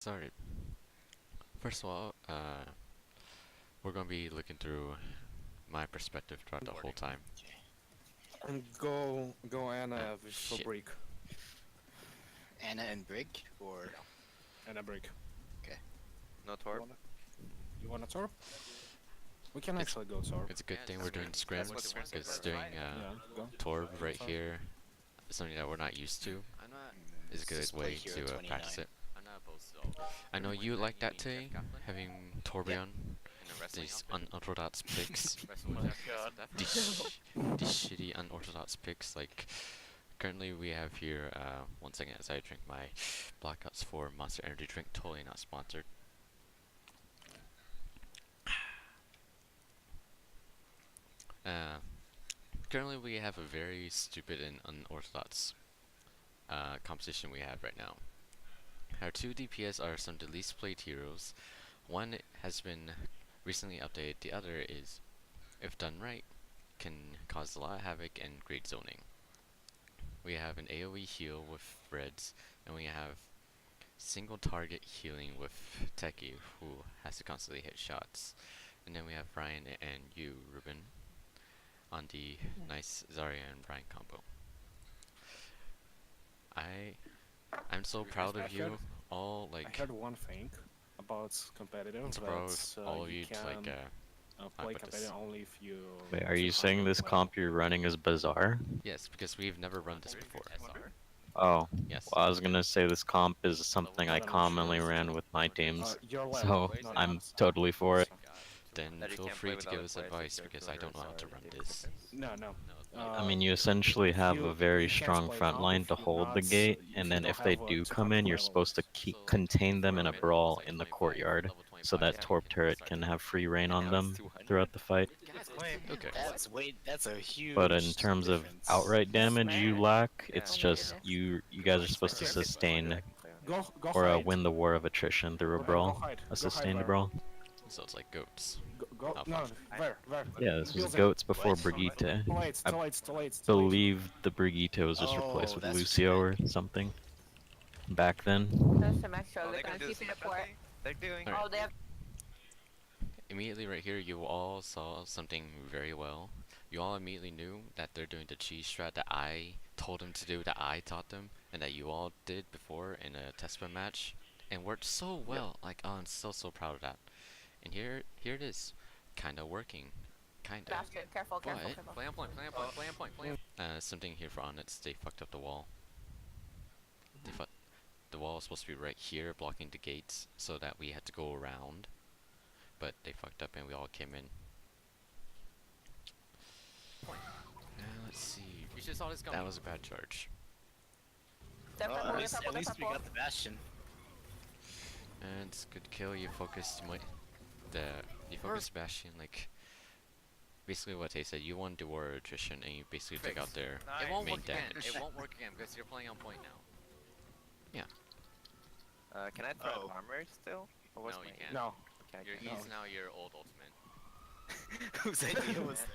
Started. First of all, we're gonna be looking through my perspective throughout the whole time. And go Anna for shit. break. Anna and Brig, or Anna break. No Torb? You wanna Torb? We can It's- actually go Torb. It's a good Yeah, thing that's we're doing what- scrim, that's what the because Torb doing is, Yeah, go. Torb right Torb. here is something that we're not used to. I'm not. Is a good Just play way Hero to 29. practice it. I'm not opposed to all. I know you like that Tay, Jeff Kaplan having Torbjorn, in a wrestling these outfit. unorthodox picks. Wrestle with Jeff these shitty unorthodox picks. Like, currently we have here, one second as I drink my Black Ops 4 Monster Energy drink, totally not sponsored. Currently we have a very stupid and unorthodox composition we have right now. Our two DPS are some of the least played heroes. One has been recently updated, the other is, if done right, can cause a lot of havoc and great zoning. We have an AoE heal with Reds, and we have single target healing with Teki, who has to constantly hit shots. And then we have Ryan and you, Ruben, on the nice Zarya and Ryan combo. I'm so proud of you all. I Like, heard one thing about competitive. it's proud That's, of all of you can to like play put this. competitive only if you. Wait, are you if saying this like- comp you're running is bizarre? Yes, because we've never run this before. SR. Oh, Yes. well, I was gonna say this comp is something I I'm not commonly sure. ran with my teams, Your so level, not I'm us. totally for it. Then That you feel can't free play to with give other us players if advice your because I don't know how to recruiters run are this. No. I mean, you essentially have you- a very you can't strong play front comp line if to you hold the not- gate, if and you then don't if they have a do 200 come in, you're level. supposed to contain them in a brawl in the courtyard, so that Yeah. Torp turret can have free reign on Now them it's 200. throughout the fight. Okay. That's a huge. But in terms of difference. outright damage you lack, it's Yeah. just you guys are supposed to sustain Go or hide. win the war of attrition through a Go brawl, hide. a Go sustained hide, brawl. So it's like goats. Go. Oh, No, fuck. where? Yeah, this was Building. goats before What? Brigitte. Too late. I Too late. Too late. believe the Brigitte was just replaced Oh, with that's what Lucio you or meant. something back then. There's some extra. Oh, They're they gonna can do keep some it for it. They're doing. Alright. Oh, they have. Immediately right here, you all saw something very well. You all immediately knew that they're doing the cheese strat that I told them to do, that I taught them, and that you all did before in a test run match, and worked so well. Like, oh, I'm so proud of that. And here it is, kind of working, kind of. Bastard. Careful, careful, What? careful. Play on point, play on point, play on point, play on Something here for Onyx, they fucked up the wall. The wall was supposed to be right here, blocking the gates, so that we had to go around. But they fucked up and we all came in. Let's see. You should saw this coming. That was a bad charge. They're Well, purple, at they're least, purple, at they're least we purple. got the Bastion. And it's a good kill. You focused you focused Bastion, like basically what they said. You won the war of attrition and you basically took out their It won't main work again. damage. It won't work again because you're playing on point now. Can I throw Oh. armor still? Or what's No, you my- can't. No. Okay, You're, okay. he's now your old ultimate. Whose idea was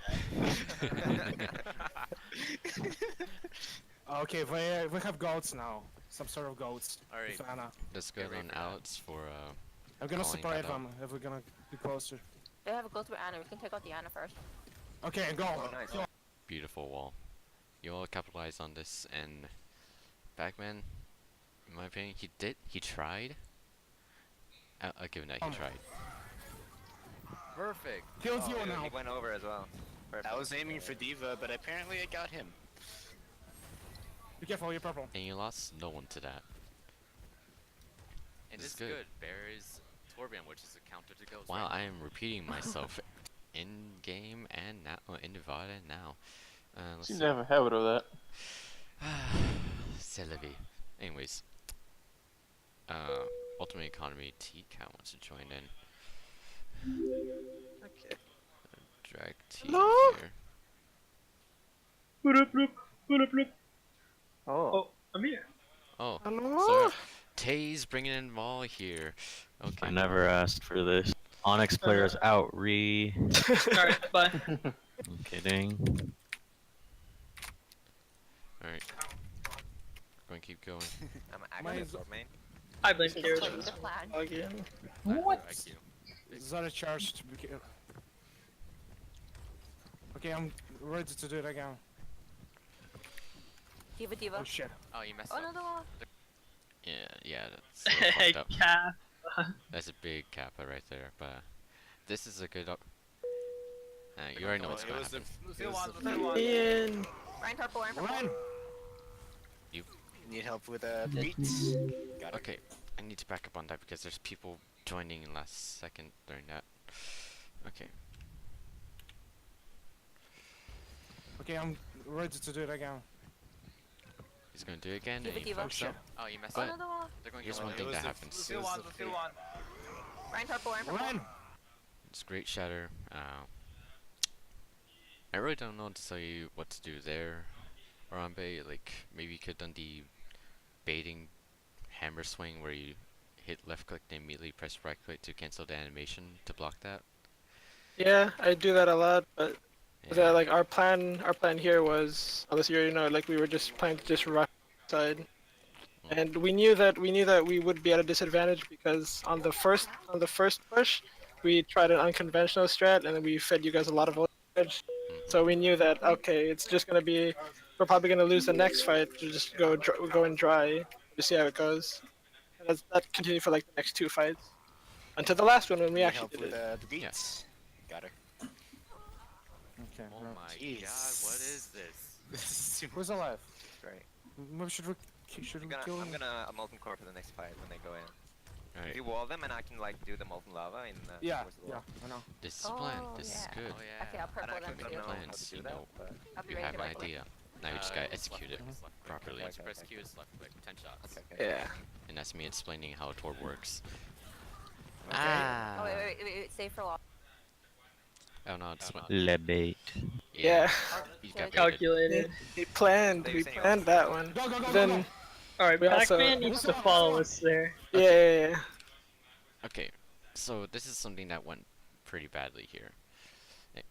Okay, we have goats now. Some sort of goats. Alright, With Anna. let's go Get ready on for that. outs for I'm gonna calling separate that out. them if we're gonna be closer. They have a go to Anna. We can take out the Anna first. Okay, go. Oh, nice. Go. beautiful wall. You all capitalized on this, and Bagman, in my opinion, he tried. I'll give him that, he tried. Perfect. Kills you Dude, now. He went over as well. Perfect. I was aiming for Diva, but apparently I got him. Be careful, you're purple. And you lost no one to that. And This this is is good. good. Bear is Torbjorn, which is a counter to Ghost. Wow, right? I am repeating myself in game and now in the VOD and now. Let's Seem see. to have a habit of that. C'est la vie. Anyways, Ultimate Economy T-Cat wants to join in. Okay. Drag T No! here. What up, look? What up, look? Oh. Oh, I'm here. Oh, Hello? so Tay's bringing in Maul here. Okay. I never asked for this. Onyx players out, Alright, bye. I'm kidding. Alright. Going to keep going. I'm Mine actually is- top main. I blame She's Kira. playing the plan. Again. What? Zara charged. Okay, I'm ready to do it again. Diva. Oh shit. Oh, you messed Oh up. no, the wall. Yeah, that's a little Hey, fucked up. Cap. That's a big kappa right there, but this is a good you already know what's gonna happen. Ian. Ryan purple, Ryan purple. Run! Need help with a beat? Got it. Okay, I need to back up on that because there's people joining in last second during that. Okay. Okay, I'm ready to do it again. He's gonna do it again Diva, and he Diva. fucks up. Oh, you messed Oh But no, the wall. They're going here's yellow. one thing that happens. Ryan purple, Ryan purple. Run! It's great shatter. I really don't know to tell you what to do there, Arambe. Like maybe you could have done the baiting hammer swing where you hit left click and immediately press right click to cancel the animation to block that. Yeah, I do that a lot, but Yeah. like our plan here was, unless you already know, like we were just planning to just rush side, and we knew that we would be at a disadvantage because on the first push, we tried an unconventional strat and then we fed you guys a lot of voltage. So we knew that okay, it's just gonna be, we're probably gonna lose the next fight to just go and dry to see how it goes. And that continued for like the next 2 fights until the last one when we Need actually help did with it. the beat? Yeah. Got her. Okay. Oh no. my Jeez. god, what is this? This is super Who's alive? right. Maybe should we kill I'm him? gonna a molten core for the next fight when they go in. Alright. If you wall them and I can like do the molten lava in Yeah, towards the yeah, wall. I know. This is a plan. Oh, This is yeah. good. Oh yeah. Okay, I'll purple I them don't too. know how Plans, to do you that, know. but I'll be You ready have to an right click. idea. Now you just gotta it's left execute it click, it's left click. properly. Once you Okay, press okay. Q, it's left click. 10 shots. Okay. Yeah. And that's me explaining how Torb works. Oh Ah! wait, save for wall. Oh no, it's what? Lebait. Yeah. You got baited. Calculated. We planned that one. Go! Then Alright, We also- Pac-Man needs to follow us there. Yeah. Okay, so this is something that went pretty badly here.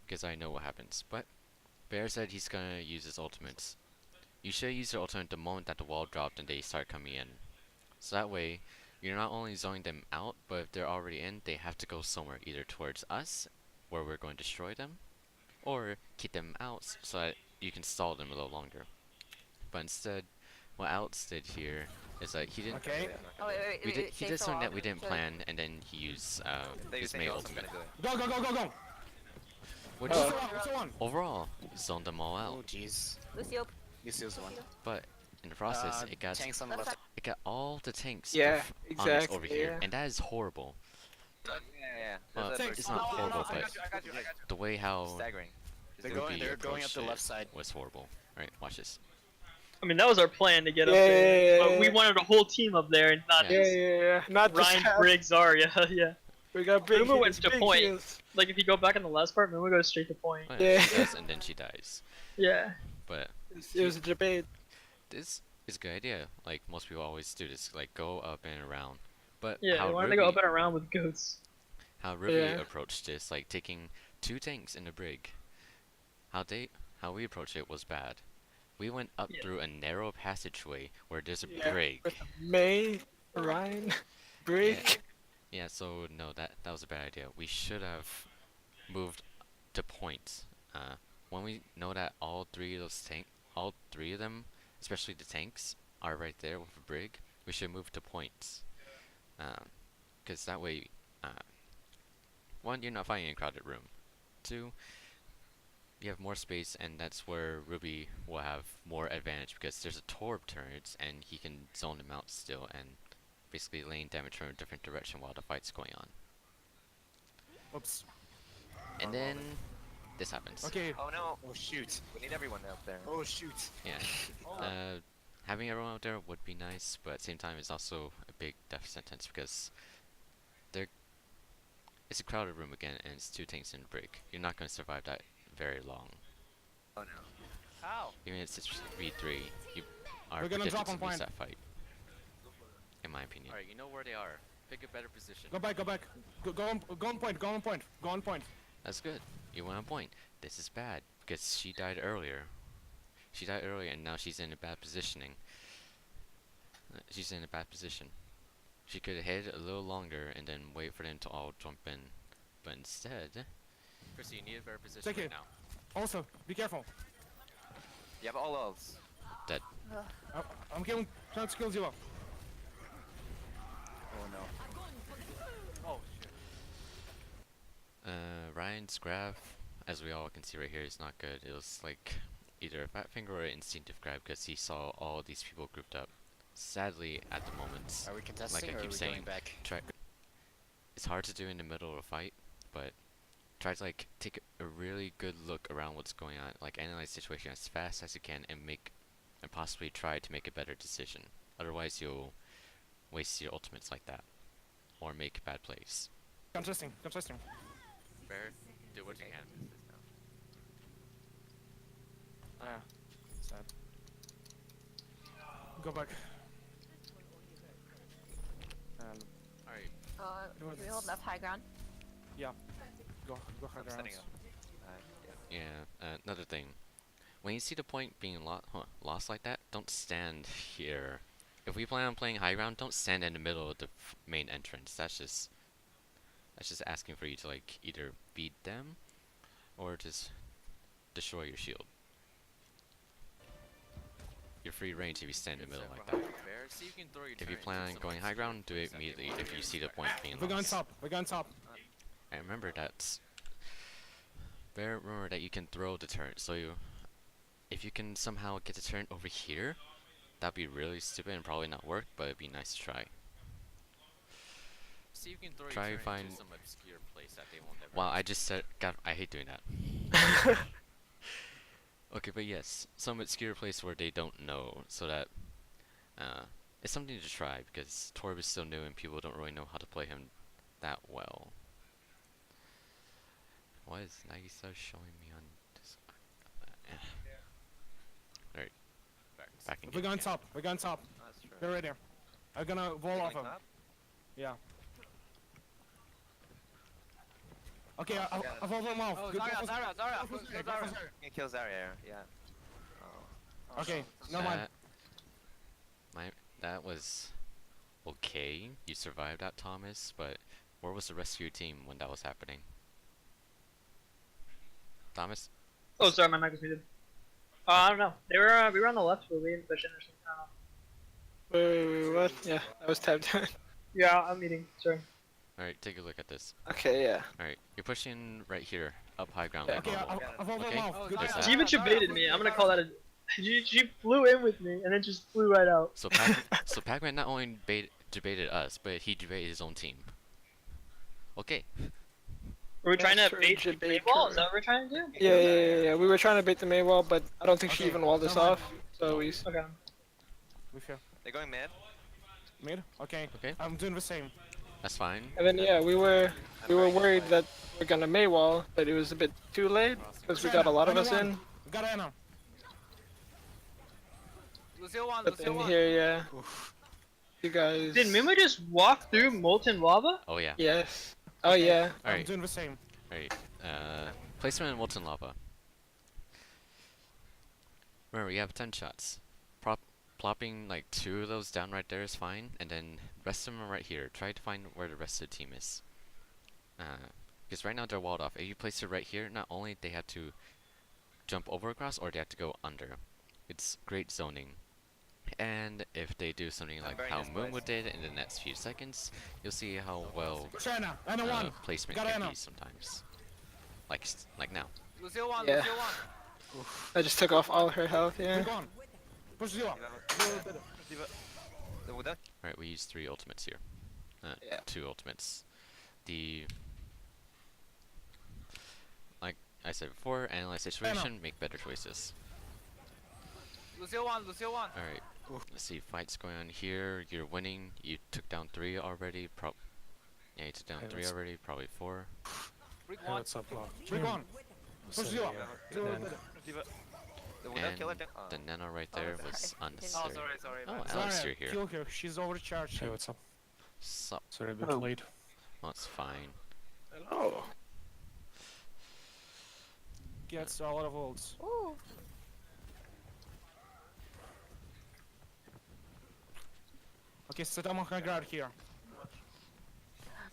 Because I know what happens. But Bear said he's gonna use his ultimates. You should use your ultimate the moment that the wall dropped and they start coming in. So that way, you're not only zoning them out, but if they're already in, they have to go somewhere, either towards us, where we're going to destroy them, or keep them out so that you can stall them a little longer. But instead, what Alex did here is that he didn't. Okay. Oh wait, He save did for something wall. that we didn't Should- plan, and then he used They his say May no, so I'm ultimate, gonna do it. Go! which What's the one? overall zoned them all Oh out. jeez. Lucio. Lucio's one. But in the process, it got Tanks on the Left left. it got all the tanks Yeah, on us exactly, over here, yeah. and that is horrible. Yeah. Well, There's it's a- not Oh, horrible, I but got you. the way how Staggering. They're Ruby going up approached the it left side. was horrible. Alright, watch this. I mean, that was our plan to get up Yeah, there. yeah, But yeah, we yeah. wanted a whole team up there and not Yeah. yeah. Not just Ryan have, Briggs Arya, yeah. we got big Remember when heals, to big point. heals. Like if you go back in the last part, remember goes straight to point. Oh, Yeah. she does, and then she dies. Yeah. But It was a debate. this is a good idea. Like most people always do this, like go up and around. But Yeah, how we wanted Ruby, to go up and around with goats. how Ruby Yeah. approached this, like taking 2 tanks in the brig. How we approached it was bad. We went up Yeah. through a narrow passageway where there's a Yeah, brig. with May, Ryan, Brick. Yeah, so no, that was a bad idea. We should have moved to points. When we know that all 3 of them, especially the tanks, are right there with a brig, we should move to points. Because that way, 1, you're not fighting in a crowded room. 2, you have more space, and that's where Ruby will have more advantage because there's a Torb turret, and he can zone them out still, and basically laying damage from a different direction while the fight's going on. Oops. And then this happens. Okay. Oh no. Oh shoot. We need everyone up there. Oh shoot. Yeah. Having everyone out there would be nice, but at the same time, it's also a big death sentence because it's a crowded room again, and it's 2 tanks in a brig. You're not going to survive that very long. Oh no. How? Even if it's 3v3, you are We're gonna predicted drop to on lose point. that fight. In my opinion. Alright, you know where they are. Pick a better position. Go back. Go on point. That's good. You went on point. This is bad because she died earlier. She died earlier, and now she's in a bad positioning. She's in a bad position. She could hit a little longer and then wait for them to all jump in. But instead, Chrissy, you need a better position Take right it. now. Also, be careful. You have all ults. dead. I'm killing. Trying to kill Zero. Oh no. Oh shit. Ryan's grab, as we all can see right here, is not good. It was like either a fat finger or an instinctive grab because he saw all these people grouped up. Sadly, at the moment, Are we contesting I or are keep we saying, going back? it's hard to do in the middle of a fight, but try to like take a really good look around what's going on, like analyze the situation as fast as you can and possibly try to make a better decision. Otherwise, you'll waste your ultimates like that, or make bad plays. Contesting. Bear, do what you can. This is now. Ah, sad. Go back. And Alright, Do we hold enough high ground? go high I'm ground. setting up. Yeah. Yeah, another thing. When you see the point being lost like that, don't stand here. If we plan on playing high ground, don't stand in the middle of the main entrance. That's just asking for you to like either beat them or just destroy your shield. You're free range if you stand in the middle like that. Bear, see if you can throw your If you turret plan into on some going high ground, do it immediately if you see the point being We're going lost. top. And remember that you can throw the turret, so if you can somehow get the turret over here, that'd be really stupid and probably not work, but it'd be nice to try. See if you can throw Try your to turret find- into some obscure place that they won't ever. Wow, I just said, God, I hate doing that. Okay, but yes, some obscure place where they don't know, so that it's something to try because Torb is still new and people don't really know how to play him that well. Why is Nagisa showing me on this? Alright, back in We're game going again. top. That's true. Get ready. I'm gonna wall off him. Yeah. Okay, I've over him off. Oh, Good- Zarya, go- Zarya, Zarya, go- go go- Zarya. go- Yeah, kill Zarya, yeah. Oh. Okay, no mind. That was okay. You survived that, Thomas, but where was the rest of your team when that was happening? Thomas? Oh, sorry, my mic was muted. I don't know. They were we were on the left, but we didn't push in or something. I don't know. Wait, what? Yeah, I was tabbed. Yeah, I'm eating. Sorry. Alright, take a look at this. Okay, yeah. Alright, you're pushing right here, up high ground. Yeah, like Okay, normal. I've over Okay. him off. Oh, Good- There's that. She even baited me. I'm gonna call that a. She flew in with me and then just flew right out. So Pac-Man not only debated us, but he debated his own team. Okay. Were we trying to Sure, bait the debate May wall? her. Is that what we're trying to do? Yeah. We were trying to bait the May wall, but I don't think she Okay, even walled us never mind. off. So we. Okay. We fail. They're going mid. Mid? Okay. Okay. I'm doing the same. That's fine. And then yeah, we were worried that we're gonna May wall, but it was a bit too late because we got a lot of us in. We got Anna. Lucio one, But Lucio then one. here, yeah. You guys. Did Mimo just walk through molten lava? Oh yeah. Yes. Oh yeah. I'm Alright, doing the same. alright. Placement in molten lava. Remember, you have 10 shots. Plopping like 2 of those down right there is fine, and then rest of them are right here. Try to find where the rest of the team is. Because right now they're walled off. If you place it right here, not only they have to jump over across, or they have to go under. It's great zoning. And if they do something like very how nice Moonwood place. did in the next few seconds, you'll see how well China. Anna one. placement Got can Anna. be sometimes. Like now. Lucio one, Yeah. Lucio one. I just took off all her health. Yeah. We're gone. Push Zero. The Buddha. Alright, we use 3 ultimates here. Yeah. 2 ultimates. Like I said before, analyze situation, make better choices. Lucio one, Lucio one. Alright, let's see, fights going on here. You're winning. You took down 3 already. Yeah, you took down 3 let's- already, probably 4. Freak Hey, one. what's up, Law? We're gone. Push Zero. The Buddha And killer. Oh. the nano right there sorry. was Oh, unnecessary. Sorry. Oh, man. Alex, Zarya, you're here. kill her. She's overcharged. Hey, what's up? Sup? Sorry, a bit Oh. late. Well, it's fine. Oh. Gets a lot of ults. Ooh. Okay, set up on high ground here.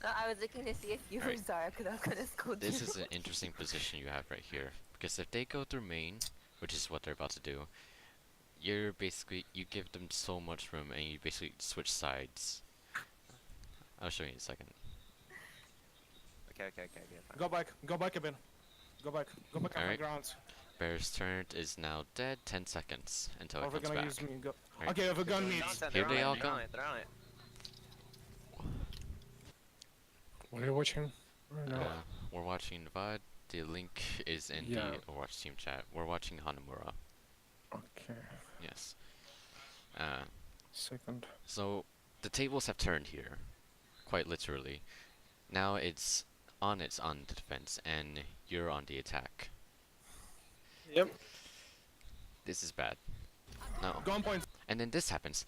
No, I was looking to see if you were Alright. Zara because I was gonna scold you. This is an interesting position you have right here. Because if they go through main, which is what they're about to do, you're basically, you give them so much room and you basically switch sides. I'll show you in a second. Okay, fine. Go back a bit. Go back on my Alright. ground. Bear's turret is now dead. 10 seconds until Or it we're comes gonna back. use me. Go. Alright. Okay, if a gun Doing meets. nonsense, Here they're they on all it, come. They're on it. What are you watching? We're watching VOD. The link is in Yeah. the Overwatch team chat. We're watching Hanamura. Okay. Yes. Second. So the tables have turned here, quite literally. Now it's on the defense, and you're on the attack. Yep. This is bad. No. Go on point. And then this happens.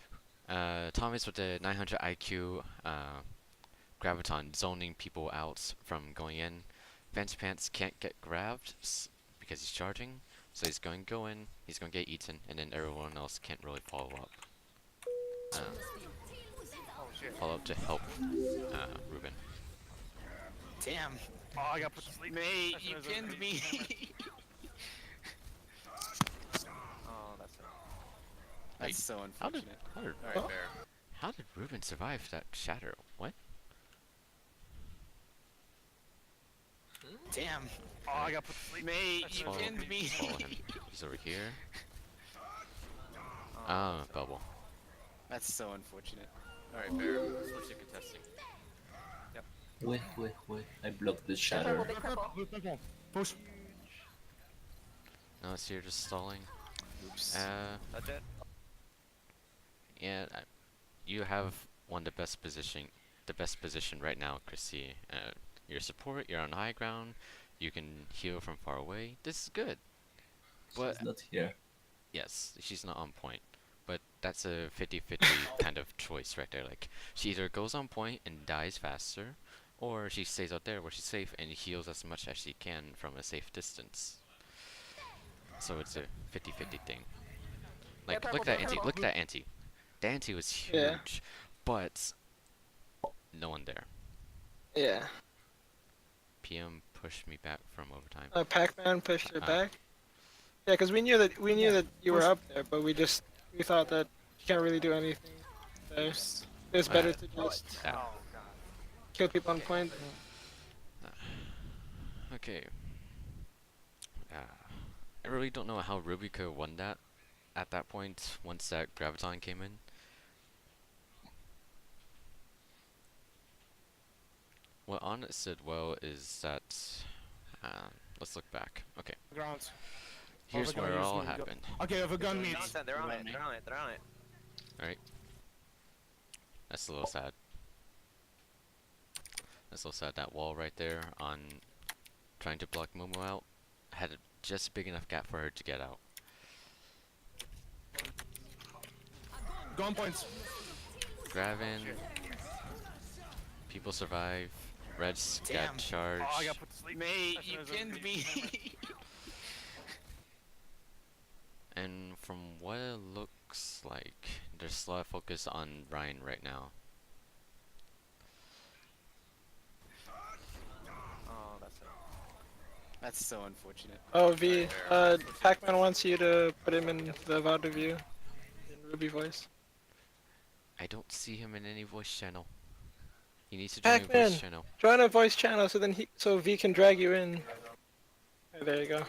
Thomas with the 900 IQ, Graviton zoning people out from going in. Fence Pants can't get grabbed because he's charging, so he's going to go in, he's going to get eaten, and then everyone else can't really follow up. Follow up to help Ruben. Damn. Oh, I got put to sleep. Mate, you pinned me. Oh, that's it. That's so How did, unfortunate. how did, Alright, fair. how did Ruben survive that shatter? What? Damn. Oh, I got put to sleep. Mate, you Follow him. pinned me. Follow him. He's over here. Ah, bubble. That's so unfortunate. Alright, fair. Switch to contesting. Wait. I blocked the Big shatter. purple, big purple. Blue purple. Push. Now it's here just stalling. Oops. That's it. Yeah, you have the best position right now, Chrissy. Your support, you're on high ground, you can heal from far away. This is good. But She's not here. yes, she's not on point. But that's a 50-50 kind of choice right there. Like, she either goes on point and dies faster, or she stays out there where she's safe and heals as much as she can from a safe distance. So it's a 50-50 thing. Like, purple, look at that they're anti. purple. Look at that anti. The anti was huge, Yeah. but no one there. Yeah. PM pushed me back from overtime. Pac-Man pushed it back. Yeah, because we knew that you were up there, but we thought that you can't really do anything there. It's better to just kill people on point. Okay. I really don't know how Ruby could have won that at that point once that Graviton came in. What Honest did well is that let's look back. Okay, Ground. here's we're gonna where it use all me, go- happened. Okay, if a gun Doing meets. nonsense, they're on it. They're on it. They're on it. That's a little sad. That's a little sad. That wall right there on trying to block Momo out had just a big enough gap for her to get out. Go on points. Gravin. People survive. Reds Damn. got charged. Oh, I got put to sleep. Mate, you pinned me. And from what it looks like, there's a lot of focus on Ryan right now. Oh, that's it. That's so unfortunate. Oh, V. Pac-Man wants you to put him in the VOD view in Ruby voice. I don't see him in any voice channel. He needs to join a Pac-Man. voice channel. Join a voice channel so V can drag you in. Oh, there you go.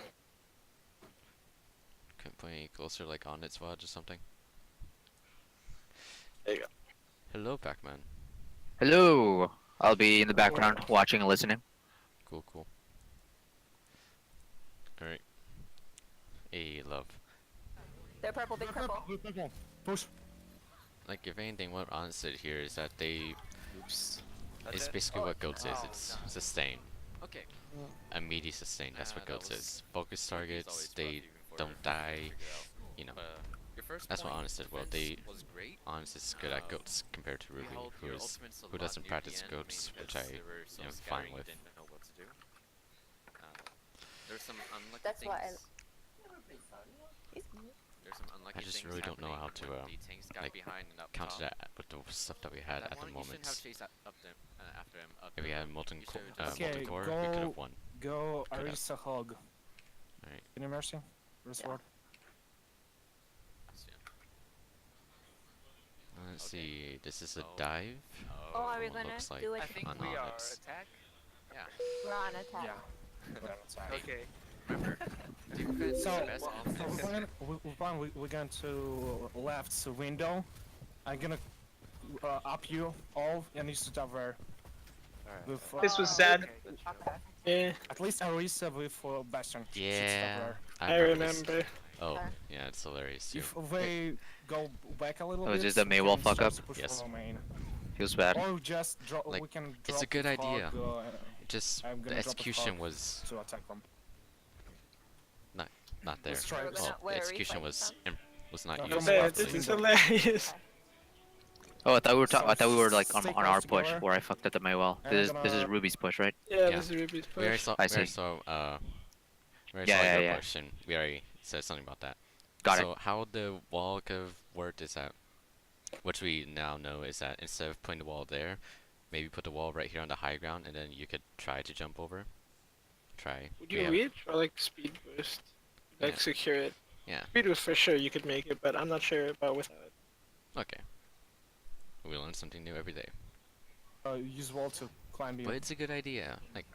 Couldn't put any closer, like on its VOD or something. There you go. Hello, Pac-Man. Hello. I'll be in the background watching and listening. Cool. Alright. Hey, love. They're purple, big purple. Blue purple. Push. Like, if anything, what Honest did here is that they... Oops. It's it? basically what Goats is. It's sustain. Okay. Immediate sustain, that's what that Goats was- is. Focus Always targets, rough they even for don't her to die. figure out. You know, Your first that's what point, Honest did well. defense They... was great. Honest is good at Um, Goats compared to You Ruby, held who your is... ultimates a who lot doesn't near practice the end, Goats, mainly which because I they were so am scary fine you with. didn't know what to do. There's some unlucky That's things. why I- There's some unlucky I just things really don't know how happening to, when the tanks got like, behind and up counter top. that with the stuff that we had That at the one, you shouldn't moment. have chased up them, after him up If we we had molten Okay, molten core, we could go- have won. Go Could have. Arisa Hog. Alright. Can you mercy? First Yeah. word. Let's see. This is a Oh. dive. Oh, are we What gonna looks like do I it? think on we are Onyx. attack. Yeah. We're on attack. Yeah. Okay. Remember, defense So, is best offense. we're going to left window. I'm gonna up you all and you sit over Alright. with. This was sad. Okay, good show. Okay. Yeah, At least Arisa with Bastion. sits Yeah. over. I this. remember. Oh, Okay. yeah, it's hilarious too. If they go back a little Oh, bit, is this the we Maywall can fuck start up? to push Yes. for main. Feels bad. Or just drop. Like, we can it's a drop good with idea. Hog, Just I'm the gonna drop a execution hog. was to attack them. not there. Let's try We're this. gonna- Well, the where are we execution fighting was from? was not From used the Yeah, left this is properly. hilarious. Oh, I thought we were So I thought we were like on stay our close push together. where I fucked up the Maywell. And This I'm is gonna- Ruby's push, right? Yeah, Yeah. this is Ruby's We already push. saw. I We already see. saw. We already Yeah, saw yeah, your yeah. push, and we already said something about that. Got so it. how the wall could have worked is that, what we now know is that instead of putting the wall there, maybe put the wall right here on the high ground, and then you could try to jump over. Try. Would We you have- reach or like speed boost? Like Yeah. secure it. Yeah. Speed boost for sure you could make it, but I'm not sure about without it. Okay. We learn something new every day. Use wall to climb you. But it's a good idea. Like,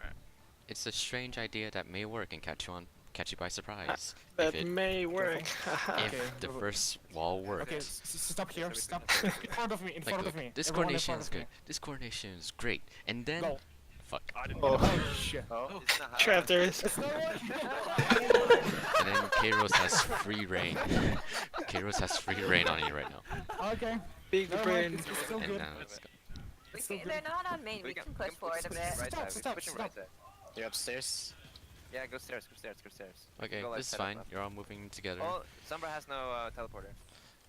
it's a strange idea that may work and catch you by surprise. That if it, may work. if Okay, the wait, wait. first wall worked. Okay, stop here. we Stop can- in front of me. In Like, front look, of me. this Everyone in coordination front is of good. me. This coordination is great. And then, Go. fuck. Oh, Oh shit. Oh, It's not trappers. It's not working. And then Kairos has free reign. Kairos has free reign on you right now. Okay. Big Never brain. mind. It's still And good. now let's go. They're not on main. We can push forward a bit. Right Stop, side. stop, Push him stop. right side. you're upstairs. Yeah, go stairs. Go stairs. Go stairs. Okay, Go left this is side, up fine. left. You're all moving together. Oh, Sombra has no teleporter.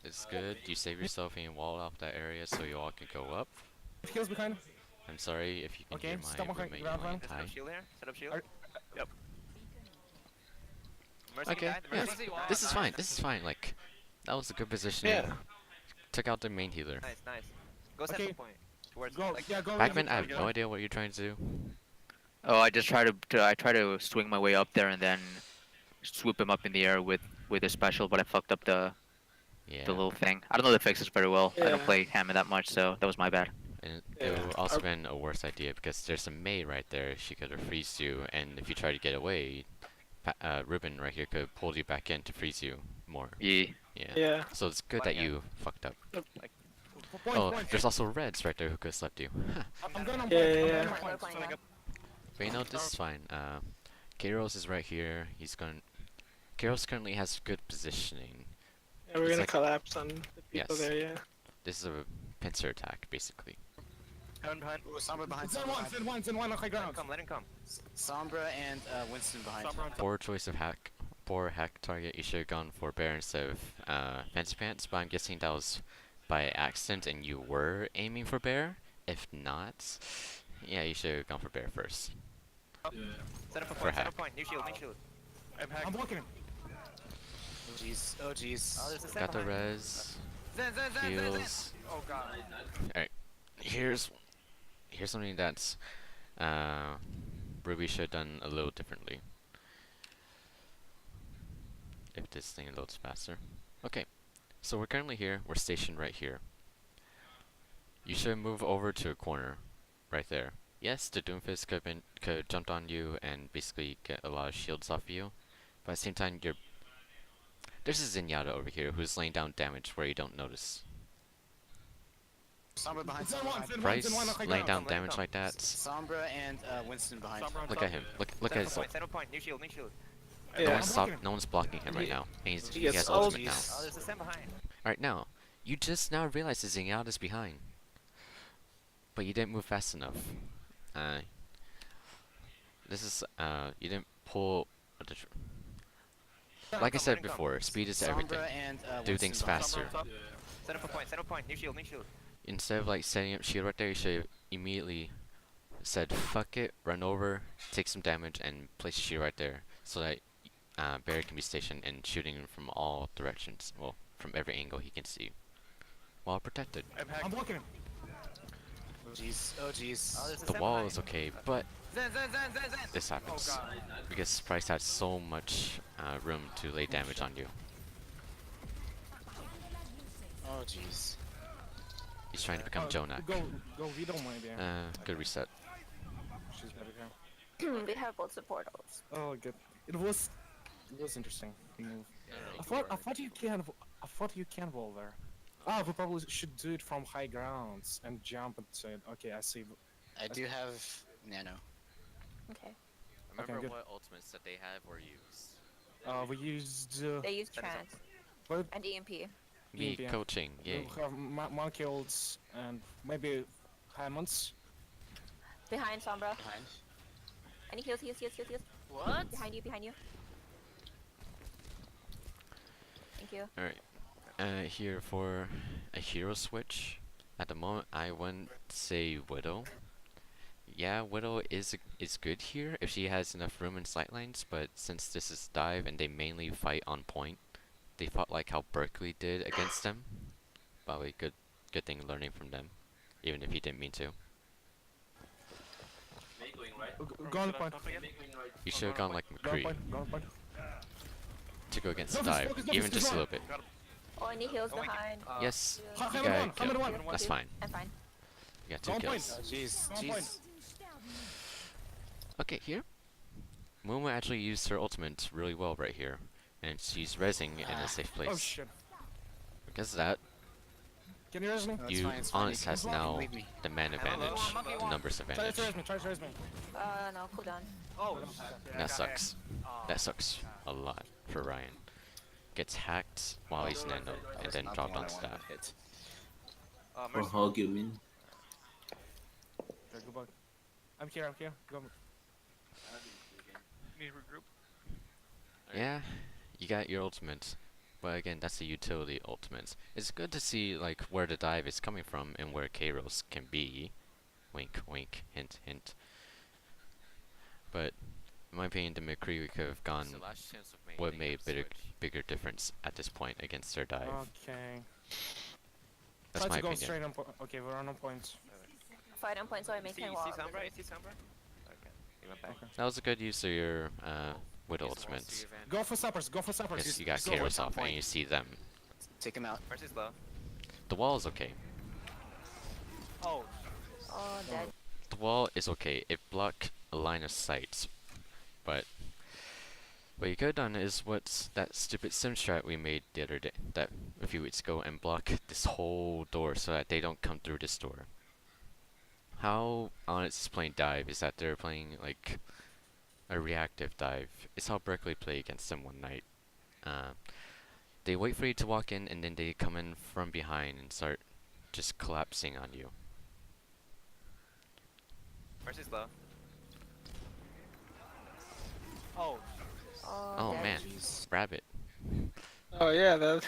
It's good. You save yourself and you wall off that area so you all can go up. Heals behind. I'm sorry if you can Okay, hear stop my walking roommate around, yelling Set hi. up shield here. Set up shield. Are- Yep. Mercy Okay, died. yeah, Mercy died. this is fine. This is fine. Like, that was a good positioning. Yeah. Took out the main healer. Nice, nice. Go Okay. central point. Towards Go. like Yeah, go. Backman, I have yeah. no idea what you're trying to do. Oh, I just try to swing my way up there and then swoop him up in the air with a special, but I fucked up the Yeah. little thing. I don't know the fixes very well. I don't Yeah. play Hammer that much, so that was my bad. And it Yeah. would also been a worse idea because there's a Mei right there. She could have freezed you, and if you try to get away, Ruben right here could have pulled you back in to freeze you more. Yeah. Yeah. Yeah. So it's good But that yeah. you fucked up. Point, Oh, point. there's also Reds right there who could have slept you. I'm going on point. Yeah, I'm yeah, going yeah. on We're point. playing Like now. But you know, this is fine. Kairos is right here. Kairos currently has good positioning. Yeah, we're It's gonna like- collapse on the people Yes. there, yeah. This is a pincer attack, basically. Heaven behind. Ooh, Sombra behind. It's in Sombra one. behind. It's in one. It's in one on high let him ground. come. Let him come. Sombra and Winston behind. Poor choice of hack. Poor hack target. You should have gone for Bear instead of Fancy Pants, but I'm guessing that was by accident and you were aiming for Bear. If not, yeah, you should have gone for Bear first. Set up a For point. Set hack. up a point. New shield. New shield. I'm walking. Oh jeez. Oh jeez. Oh, there's a set Got the behind. res. Zen, zen, zen, zen, zen. Heals. Oh god. Here's something that's Ruby should have done a little differently. If this thing loads faster. Okay, so we're currently here. We're stationed right here. You should move over to a corner, right there. Yes, the Doomfist could have jumped on you and basically get a lot of shields off of you, but at the same time, there's a Zenyatta over here who's laying down damage where you don't notice. Sombra behind. It's in Sombra one. behind. It's in one. Bryce It's in one on high laying ground. down Let him damage come. like that. Sombra and Winston behind. Look at him. Look Set at up his a point. Set up a point. New shield. New shield. No Yeah. one's no one's blocking him right now. And he Yes, has all ultimate now. these- Oh, there's a Zen behind. Alright, now, you just now realize the Zenyatta's behind. But you didn't move fast enough. This is, you didn't pull... Like I said before, speed is everything. Sombra and Do Winston things behind. faster. Set up a point. Set up a point. New shield. New shield. Instead of like setting up shield right there, you should have immediately said, fuck it, run over, take some damage, and place a shield right there. So that Barry can be stationed and shooting from all directions. Well, from every angle he can see. While protected. I'm walking. jeez. Oh jeez. Oh, there's a The wall is samurai. okay, but Zen, Zen, Zen, Zen, Zen. this happens. Oh god. Because Price had so much room to lay damage on you. Oh jeez. He's trying to become Jonak. Go Vito maybe. Good reset. She's better here. We have both supporters. Oh good. It was interesting move. I thought you can wall there. Ah, we probably should do it from high grounds and jump into it. Okay, I see. I do have nano. Okay. Remember good. what ultimates that they have or use? We used They use That is trance what? and EMP. Me Yeah. coaching, yay. We have monkey ults and maybe Hammonds. Behind Sombra. Behind. Any heals. What? Behind you. Thank you. Alright. Here for a hero switch. At the moment, I wouldn't say Widow. Yeah, Widow is good here if she has enough room in sightlines, but since this is dive and they mainly fight on point, they fought like how Berkeley did against them. Probably good thing learning from them, even if he didn't mean to. Go on the point. You should have gone like Go on McCree point. Go on point. to go against Focus, dive, focus, even focus, just a focus. little bit. Oh, any heals behind. Yes, you Hammer gotta one, kill. hammer one. That's fine. I'm fine. You got Go 2 on point. kills. Oh jeez. Go on point. Jeez. Okay, here. Mumu actually used her ultimate really well right here, and she's rezzing in a safe place. Oh shit. Because of that, Can you raise me? No, it's you fine, it's fine. Honest You can has block now and leave me. the man advantage, the numbers Try advantage. to raise me. Try to raise me. No, cooldown. Oh, And that sucks. That sucks a lot for Ryan. Gets hacked while he's nano, and then Not dropped the on one I wanted staff. to hit. For Mercy. hog, you mean? Okay, go back. I'm here. Go. Need to regroup. Yeah, you got your ultimate, but again, that's the utility ultimates. It's good to see like where the dive is coming from and where Kairos can be. Wink, wink, hint, hint. But in my opinion, the McCree could have gone would have made a bigger difference at this point against their dive. Okay. That's Try my to go opinion. straight on point. Okay, we're on point. Fight on point so I make See him wall. Sombra? See Sombra? Okay. He went back. That was a good use of your Widow ultimates. Go for suppers. Go for suppers. Yes, you got He's over Kairos top off and point. you see them. Take him out. Mercy's low. The wall is okay. Oh. Oh, dead. The wall is okay. It blocked a line of sight, but what you could have done is what's that stupid sim strat we made the other day, that a few weeks ago, and block this whole door so that they don't come through this door. How Onyx is playing dive is that they're playing like a reactive dive. It's how Berkeley played against them one night. They wait for you to walk in and then they come in from behind and start just collapsing on you. Mercy's low. Oh. Oh dead. man, Jeez. rabbit. Oh yeah, the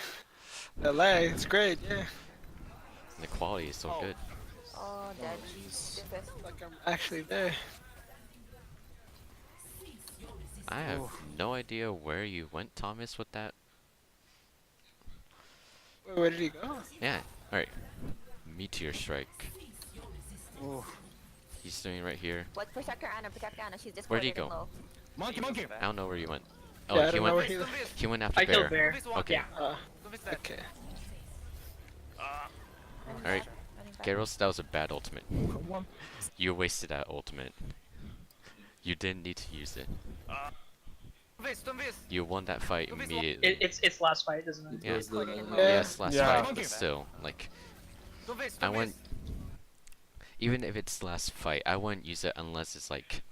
lag, it's great. Yeah. The quality is so Oh. good. Oh, dead. Jeez. Stiffest. Like I'm actually there. I have no idea where you went, Thomas, with that. Wait, where did he go? Yeah, alright. Meteor strike. Ooh. He's doing right here. Let's protect her Anna. Protect Anna. She's Where'd he discorded and go? low. Monkey. I don't know where you went. Oh, Yeah, I he don't know went. where He went after I killed Bear. Bear. Okay. Yeah. Okay. Running Alright. back, running back. Gyros, that was a bad ultimate. One. You wasted that ultimate. You didn't need to use it. Don't miss. You won that fight Don't miss. immediately. It's last fight, isn't it? Yeah. Was the, Yeah. Yes, last Yeah. fight, but still, like, Don't miss. I Don't wouldn't. miss. Even if it's last fight, I wouldn't use it unless it's like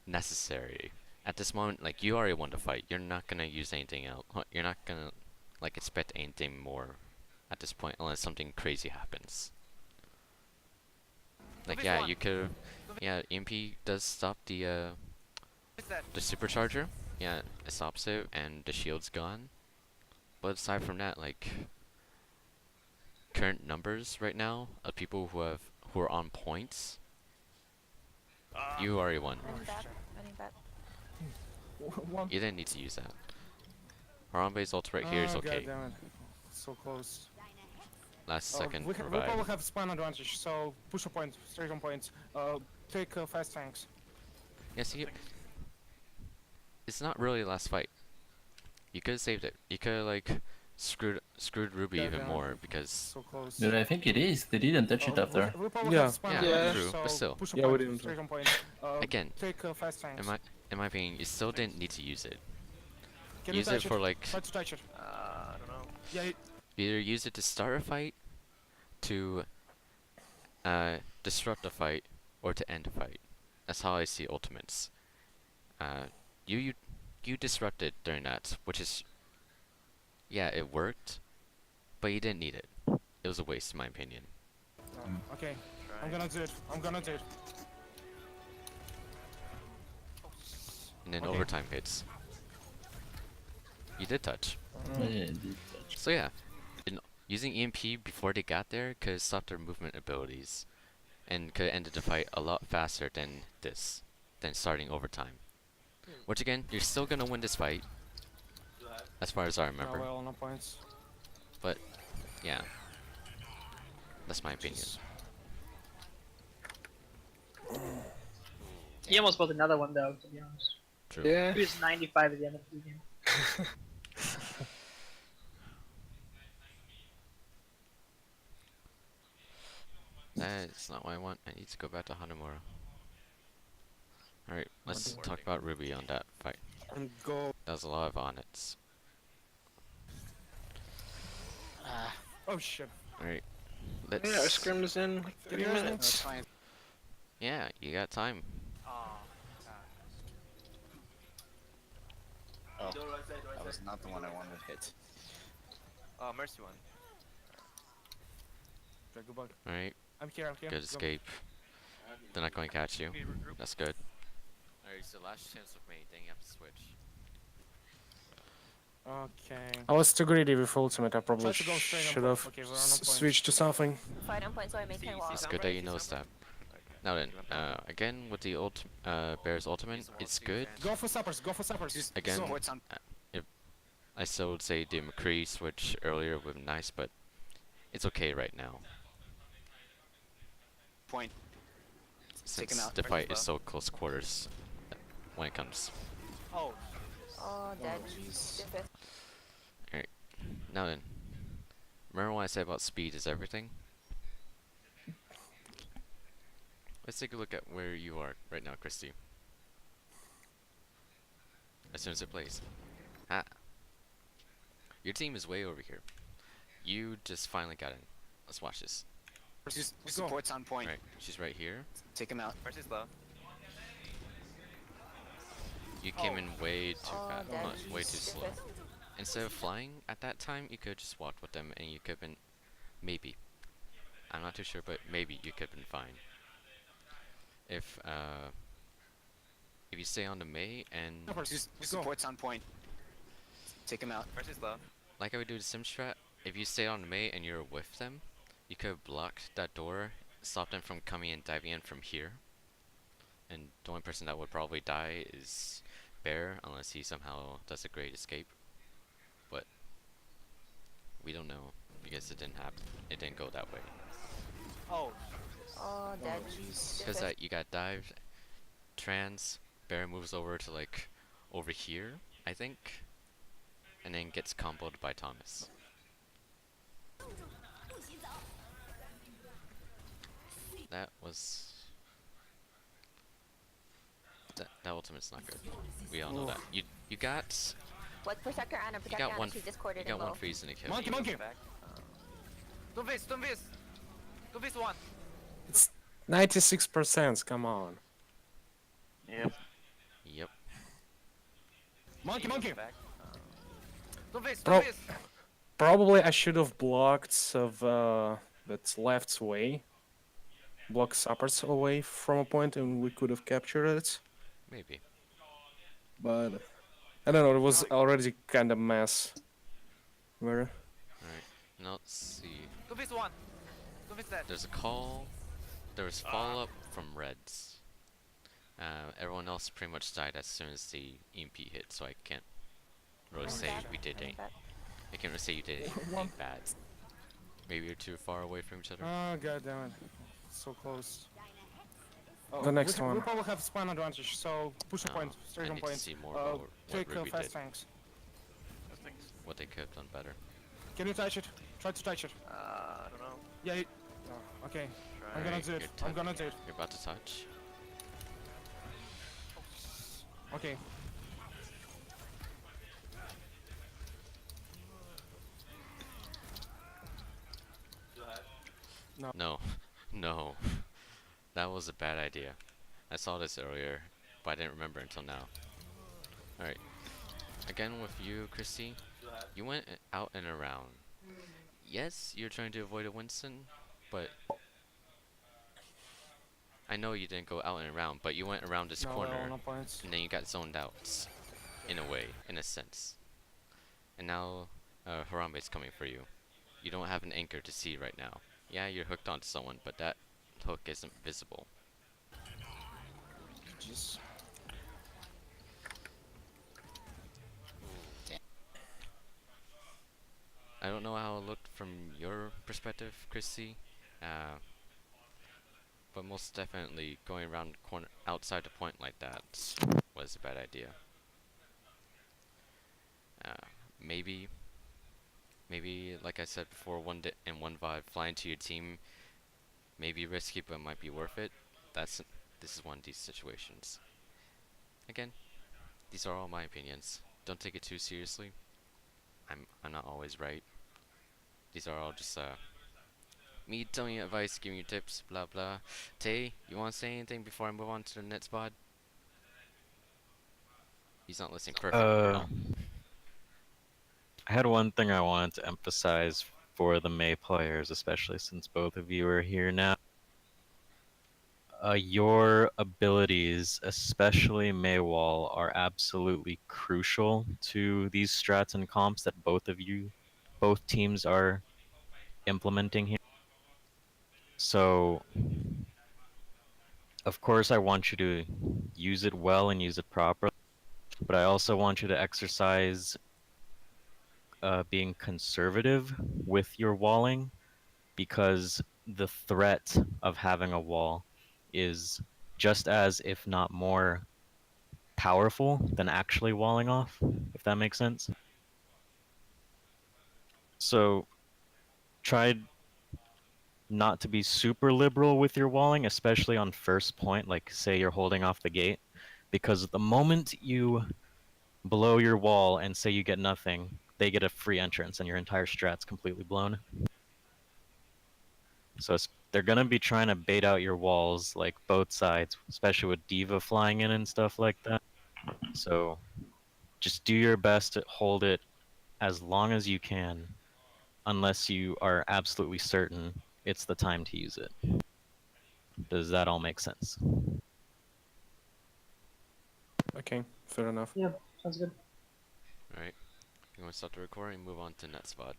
necessary. At this moment, like you already won the fight. You're not gonna use anything else. You're not gonna like expect anything more at this point unless something crazy happens. Like yeah, you could. Yeah, EMP does stop the Miss that. supercharger. Yeah, it stops it and the shield's gone. But aside from that, like current numbers right now of people who are on points, you already won. Running back. Running back. One. You didn't need to use that. Harambe's ult right here is Oh, okay. God damn it. So close. last second we probably revive. have spawn advantage, so push a point, straight on point. Take fast tanks. Yeah, see, it's not really last fight. You could have saved it. You could have like screwed Ruby Yeah, even yeah. more because So close. Dude, I think it is. They didn't touch it after. We probably Yeah. have spawn Yeah, advantage, true, so but still. push a Yeah, we point, didn't. straight on point. again, Take fast tanks. in my opinion, you still didn't need to use it. Can you Use it touch for like Try to touch it. I don't know. Yeah, either use it to start a fight, to disrupt a fight, or to end a fight. That's how I see ultimates. You disrupted during that, which is, yeah, it worked, but you didn't need it. It was a waste, in my opinion. okay. I'm gonna do it. I'm gonna do it. And then Okay. overtime hits. You did touch. Yeah, it did touch. So yeah, using EMP before they got there could have stopped their movement abilities, and could have ended the fight a lot faster than starting overtime. Which again, you're still gonna win this fight, as far as I remember. Yeah, well, no points. But yeah, that's my opinion. He almost pulled another one though, to be honest. True. Yeah. He was 95 at the end of the game. That's not what I want. I need to go back to Hanamura. Alright, let's talk about Ruby on that fight. And go. That was a lot of onnits. Oh shit. Alright, Yeah, our let's... scrim is in like 30 Yeah, minutes. Fine. Yeah, you got time. Oh, that was not the one I wanted to hit. Mercy one. Okay, good luck. Alright, I'm here. I'm here. good Go. escape. They're not going to catch you. We regroup. That's good. Alright, so last chance with me, then you have to switch. Okay. I was too greedy with ultimate. I probably Try to go should straight on have point. Okay, we're on point. Switched to something. Fight on point so I maintain wall. It's good that you noticed that. Now then, again with the Bear's ultimate, it's good. Go for suppers. Go for suppers. Again, Supports on I still would say the McCree switch earlier would be nice, but it's okay right now. point. Take him Since out. the fight is slow. so close quarters when it comes. Oh. Oh, dead. jeez. Now then, remember what I said about speed is everything? Let's take a look at where you are right now, Christy. As soon as it plays. Ah. Your team is way over here. You just finally got in. Let's watch this. Supports on point. Right, she's right here. Take him out. Mercy's low. You came in way too Oh, fast, dead. way too slow. Instead of flying at that time, you could just walk with them, and you could have been, maybe. I'm not too sure, but maybe you could have been fine. If you stay on the Mei and Supports on point. Take him out. Mercy's low. like I would do the sim strat, if you stay on the Mei and you're with them, you could have blocked that door, stopped them from coming and diving in from here. And the only person that would probably die is Bear, unless he somehow does a great escape. But we don't know because it didn't happen. It didn't go that way. Oh. Oh, dead. Because that you got dived, trans, Bear moves over to like over here, I think, and then gets comboed by Thomas. That was that ultimate's not good. We all know that. You got What? Protect your Anna. you Protect got your one Anna. She's discorded you and got one low. freeze and a kill. Monkey. Back. Don't vis. 1. It's 96%. Come on. Yep. Yep. Monkey. Back. Don't vis. Bro. Probably I should have blocked that left's way. Block suppers away from a point, and we could have captured it. Maybe. But I don't know. It was already kind of mess. Where? Alright. Now let's see. Don't vis 1. Don't vis that. There's a call. There was follow up from Reds. Everyone else pretty much died as soon as the EMP hit, so I can't really say we did anything. I can't really say you did anything bad. Maybe you're too far away from each other. Oh god damn it. So close. Oh, The next one. We probably have spawn advantage, so push a No, point, I straight on need to point. see more about what Take Ruby fast did. tanks. What they could have done better. Can you touch it? Try to touch it. I don't know. Yeah, oh, okay. I'm gonna Alright, do it. I'm gonna do it. You're about to touch. Okay. No. No. That was a bad idea. I saw this earlier, but I didn't remember until now. Alright. Again with you, Christy. You went out and around. Yes, you're trying to avoid a Winston, but I know you didn't go out and around, but you went around this corner, No points. and then you got zoned out, in a way, in a sense. And now, Harambe's coming for you. You don't have an anchor to see right now. Yeah, you're hooked onto someone, but that hook isn't visible. Jeez. I don't know how it looked from your perspective, Chrissy, but most definitely going around the corner outside the point like that was a bad idea. Maybe, like I said before, one VOD, flying to your team may be risky, but might be worth it. This is one of these situations. Again, these are all my opinions. Don't take it too seriously. I'm not always right. These are all just me telling you advice, giving you tips, blah blah. Tay, you want to say anything before I move on to the next spot? He's not listening perfectly. No. I had one thing I wanted to emphasize for the May players, especially since both of you are here now. Your abilities, especially Maywall, are absolutely crucial to these strats and comps that both teams are implementing here. So, of course, I want you to use it well and use it properly, but I also want you to exercise being conservative with your walling, because the threat of having a wall is just as, if not more, powerful than actually walling off, if that makes sense. So try not to be super liberal with your walling, especially on first point, like say you're holding off the gate, because the moment you blow your wall and say you get nothing, they get a free entrance and your entire strat's completely blown. So they're gonna be trying to bait out your walls, like both sides, especially with Diva flying in and stuff like that. So just do your best to hold it as long as you can, unless you are absolutely certain it's the time to use it. Does that all make sense? Okay, fair enough. Yeah, sounds good. Alright. You want to stop the recording and move on to next spot?